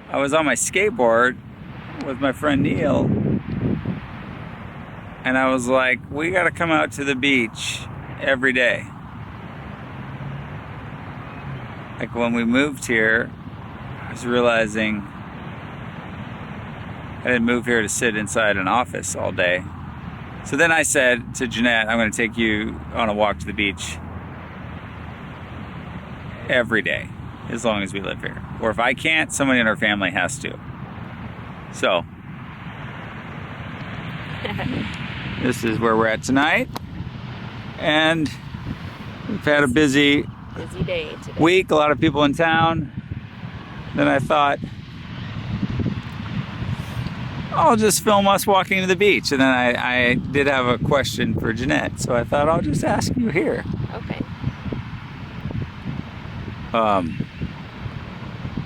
I was on my skateboard with my friend Neil, and I was like, we got to come out to the beach every day. Like when we moved here, I was realizing I didn't move here to sit inside an office all day. So then I said to Jeanette, I'm going to take you on a walk to the beach every day, as long as we live here. Or if I can't, somebody in our family has to. So, this is where we're at tonight. And we've had a busy day today. Week, a lot of people in town. Then I thought, I'll just film us walking to the beach. And then I did have a question for Jeanette, so I thought I'll just ask you here. Okay.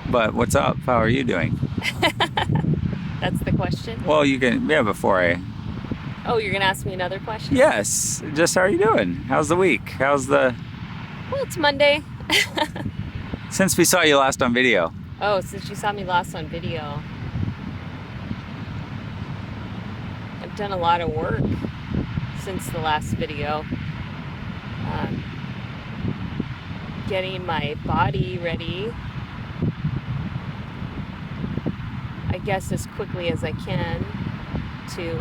But what's up? How are you doing? That's the question? Well, you can, yeah, before I... Oh, you're going to ask me another question? Yes. Just how are you doing? How's the week? How's the... Well, it's Monday. Since we saw you last on video. Oh, since you saw me last on video. I've done a lot of work since the last video. Getting my body ready, I guess, as quickly as I can to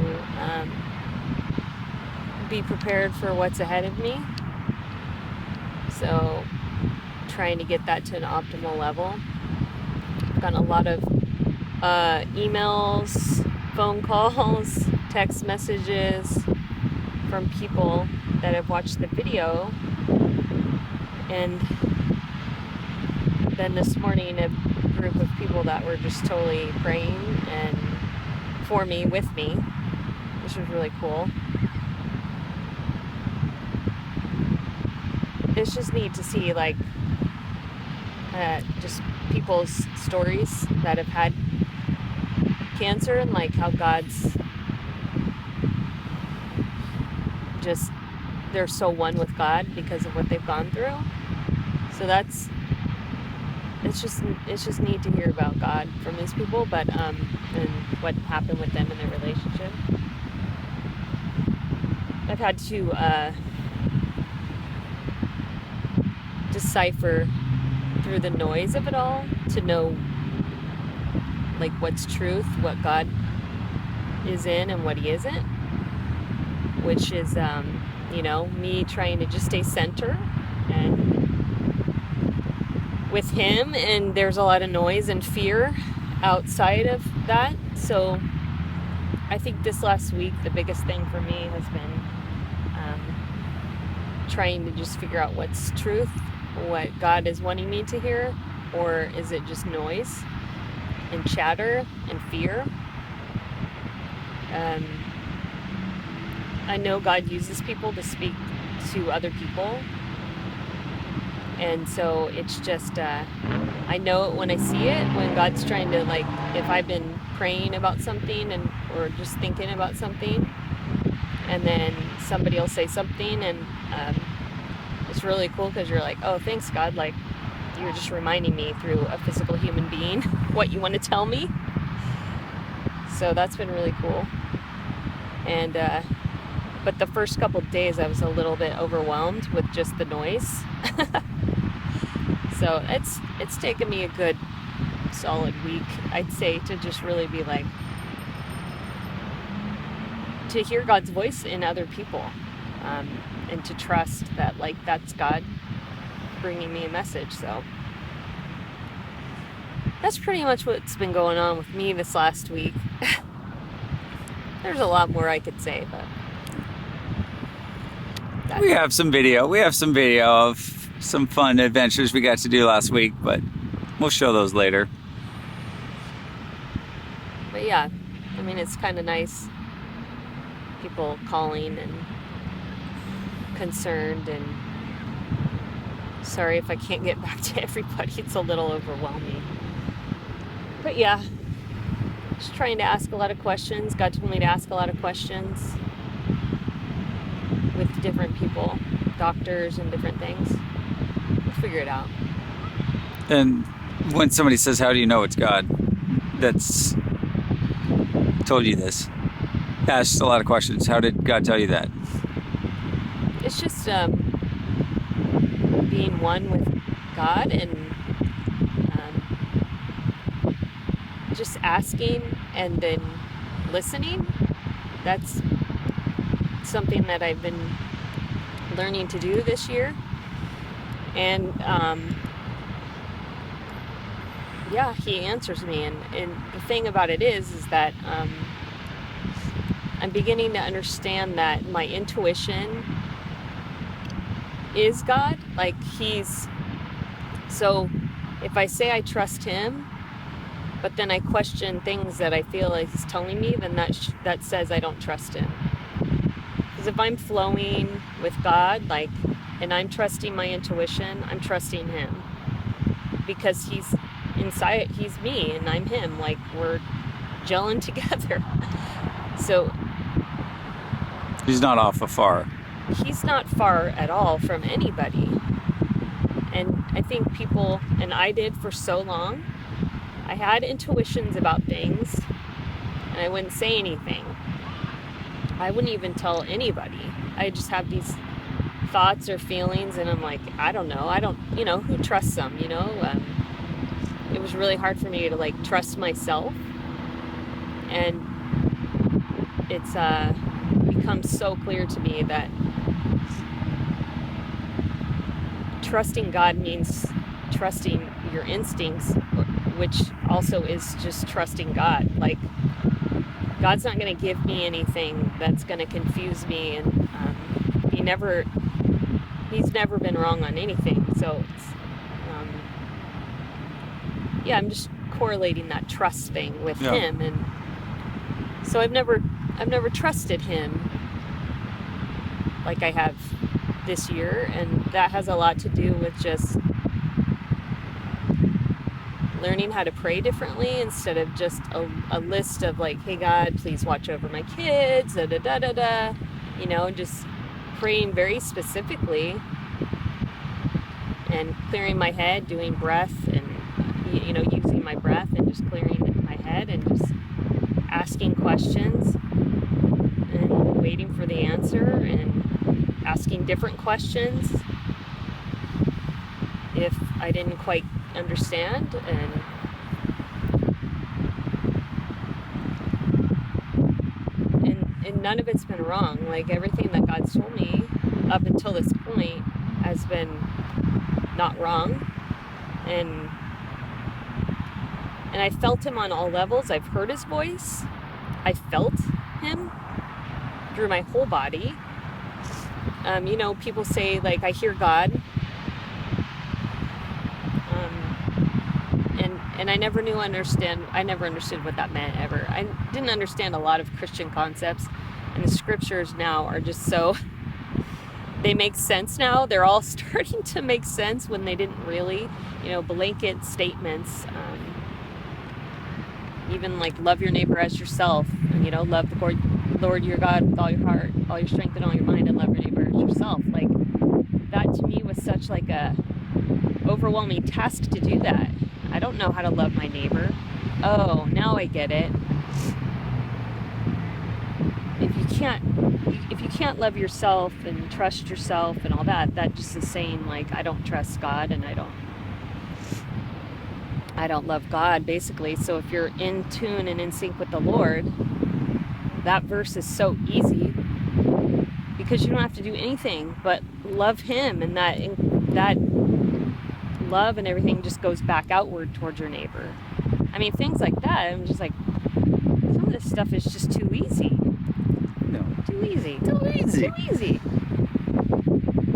be prepared for what's ahead of me. So, trying to get that to an optimal level. I've gotten a lot of emails, phone calls, text messages from people that have watched the video. And then this morning, a group of people that were just totally praying and for me, with me, which was really cool. It's just neat to see, like, just people's stories that have had cancer and, like, how God's just, they're so one with God because of what they've gone through. So it's just neat to hear about God from these people, but and what happened with them in their relationship. I've had to decipher through the noise of it all to know, like, what's truth, what God is in and what he isn't, which is me trying to just stay center and with him, and there's a lot of noise and fear outside of that. So I think this last week the biggest thing for me has been trying to just figure out what's truth, what God is wanting me to hear, or is it just noise and chatter and fear. I know God uses people to speak to other people, and so it's just I know it when I see it, when God's trying to, like, if I've been praying about something and or just thinking about something, and then somebody will say something, and it's really cool because you're like, oh, thanks God, like, you're just reminding me through a physical human being what you want to tell me. So that's been really cool. And but the first couple days I was a little bit overwhelmed with just the noise. So it's taken me a good solid week, I'd say, to just really be like, to hear God's voice in other people, and to trust that, like, that's God bringing me a message. So that's pretty much what's been going on with me this last week. There's a lot more I could say, but we have some video of some fun adventures we got to do last week, but we'll show those later. But yeah, I mean, it's kind of nice, people calling and concerned, and sorry if I can't get back to everybody, it's a little overwhelming. But yeah, just trying to ask a lot of questions. God told me to ask a lot of questions with different people, doctors and different things. We'll figure it out. And when somebody says, how do you know it's God? that's told you this? Asked a lot of questions. How did God tell you that? It's just being one with God and just asking and then listening. That's something that I've been learning to do this year. And yeah, he answers me. And the thing about it is that I'm beginning to understand that my intuition is God. Like so if I say I trust him, but then I question things that I feel like he's telling me, then that says I don't trust him. Because if I'm flowing with God, like, and I'm trusting my intuition, I'm trusting him. Because he's inside, he's me and I'm him. Like, we're gelling together. So He's not off afar. He's not far at all from anybody. And I think people, and I did for so long, I had intuitions about things and I wouldn't say anything. I wouldn't even tell anybody. I just have these thoughts or feelings and I'm like, I don't know, who trusts them, it was really hard for me to like trust myself. And it's become so clear to me that trusting God means trusting your instincts, which also is just trusting God. Like, God's not going to give me anything that's going to confuse me, and he's never been wrong on anything. So it's, I'm just correlating that trust thing with him, and so I've never trusted him like I have this year, and that has a lot to do with just learning how to pray differently instead of just a list of like, hey God, please watch over my kids, just praying very specifically and clearing my head, doing breath and using my breath and just clearing my head and just asking questions and waiting for the answer and asking different questions if I didn't quite understand, and none of it's been wrong. Like, everything that God's told me up until this point has been not wrong, and I felt him on all levels. I've heard his voice. I felt him through my whole body. People say, like, I hear God. And I never understood what that meant ever. I didn't understand a lot of Christian concepts, and the scriptures now are just so, they make sense now. They're all starting to make sense when they didn't really, blanket statements. Even like love your neighbor as yourself, and love the Lord your God with all your heart, all your strength, and all your mind, and love your neighbor as yourself. Like, that to me was such like a overwhelming task to do that. I don't know how to love my neighbor. Oh, now I get it. If you can't love yourself and trust yourself and all that just is saying, like, I don't trust God and I don't love God, basically. So if you're in tune and in sync with the Lord, that verse is so easy because you don't have to do anything but love him, and that love and everything just goes back outward towards your neighbor. I mean, things like that, I'm just like, some of this stuff is just too easy. No. Too easy.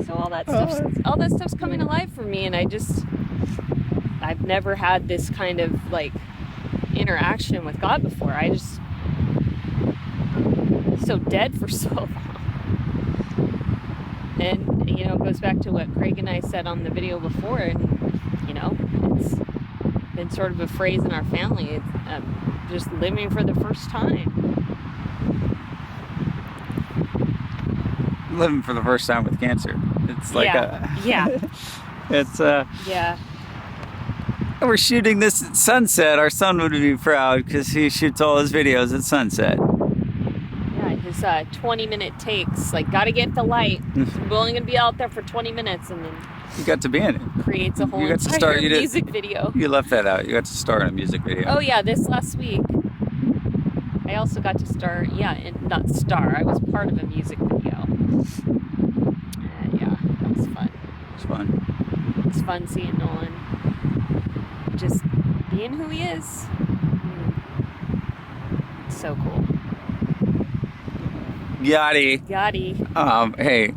So all that stuff's coming alive for me, and I've never had this kind of like interaction with God before. I just so dead for so long. And it goes back to what Craig and I said on the video before, and it's been sort of a phrase in our family. It's just living for the first time. Living for the first time with cancer. It's like yeah. it's yeah. we're shooting this at sunset. Our son would be proud because he shoots all his videos at sunset. Yeah, his 20-minute takes. Like, gotta get the light. We're only gonna be out there for 20 minutes, and then You got to be in it. creates a whole You got to entire start- you did- music video. You left that out. You got to star in a music video. Oh yeah, this last week. I also got to star. Yeah, and not star. I was part of a music video. And yeah, that was fun. It's fun. It's fun seeing Nolan just being who he is. So cool. Yachty. Gotti. Hey.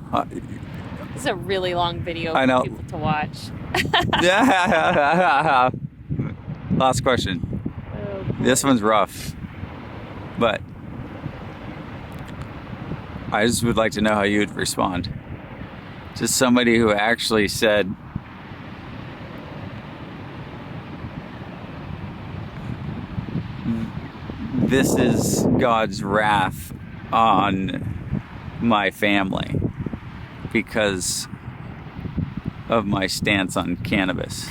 This is a really long video I know. for people to watch. Last question. Oh, boy. This one's rough, but I just would like to know how you would respond. Just somebody who actually said, "This is God's wrath on my family because of my stance on cannabis."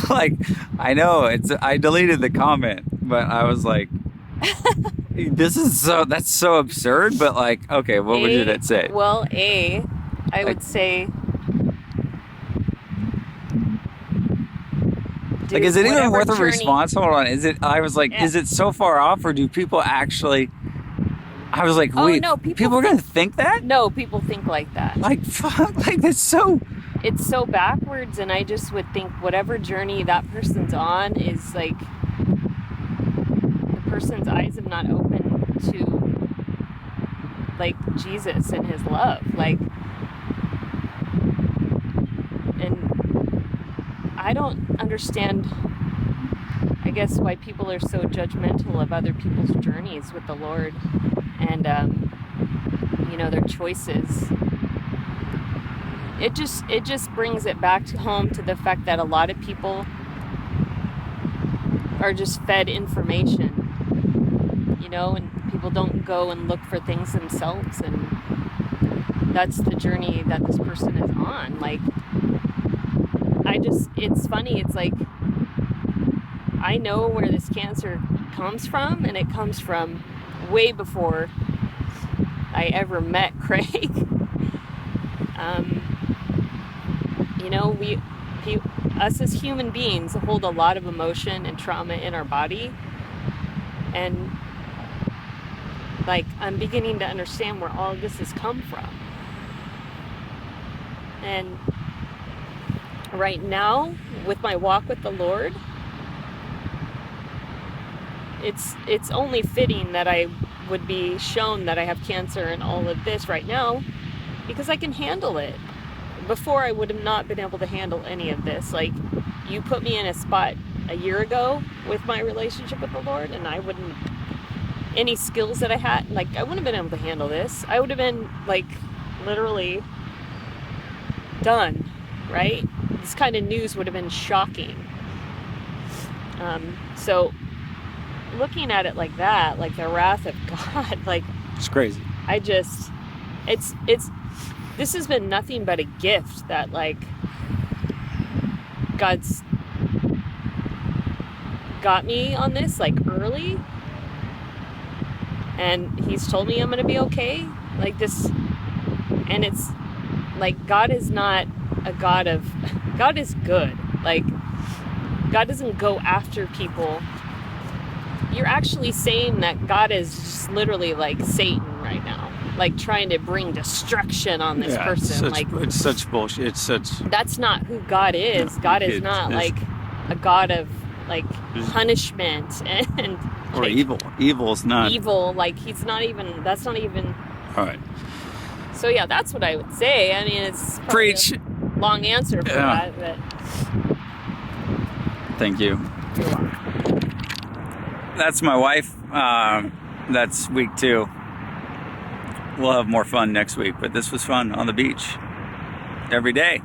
Like, I know I deleted the comment, but I was like, that's so absurd, but like, okay, what would you say? Well, I would say, Like, is it even whatever worth a journey- response? Hold on. I was like, Yeah. is it so far off, or do people actually? I was like, Oh, wait, no, people are gonna think that? No, people think like that. Like, fuck, like that's so. It's so backwards, and I just would think whatever journey that person's on is like the person's eyes have not opened to like Jesus and his love. Like, and I don't understand, I guess, why people are so judgmental of other people's journeys with the Lord and their choices. It just brings it back home to the fact that a lot of people are just fed information, and people don't go and look for things themselves, and that's the journey that this person is on. Like, it's funny, it's like, I know where this cancer comes from, and it comes from way before I ever met Craig. Us as human beings hold a lot of emotion and trauma in our body, and like, I'm beginning to understand where all of this has come from. And right now, with my walk with the Lord, it's only fitting that I would be shown that I have cancer and all of this right now, because I can handle it. Before, I would have not been able to handle any of this. Like, you put me in a spot a year ago with my relationship with the Lord, and I wouldn't, any skills that I had, like, I wouldn't have been able to handle this. I would have been, like, literally done, right? This kind of news would have been shocking. So, looking at it like that, like the wrath of God, like, It's crazy. this has been nothing but a gift that, like, God's got me on this, like, early, and he's told me I'm gonna be okay, like this. And it's like, God is not a God of, God is good. Like, God doesn't go after people. You're actually saying that God is just literally like Satan right now, like trying to bring destruction on this person. It's such bullshit. It's such. That's not who God is. God is not like a God of like punishment and Or like, evil. Evil's not. evil. Like, he's not even. That's not even. All right. So yeah, that's what I would say. I mean, it's probably Preach. a long answer for that, but Thank you. you're welcome. That's my wife. That's week 2. We'll have more fun next week, but this was fun on the beach every day.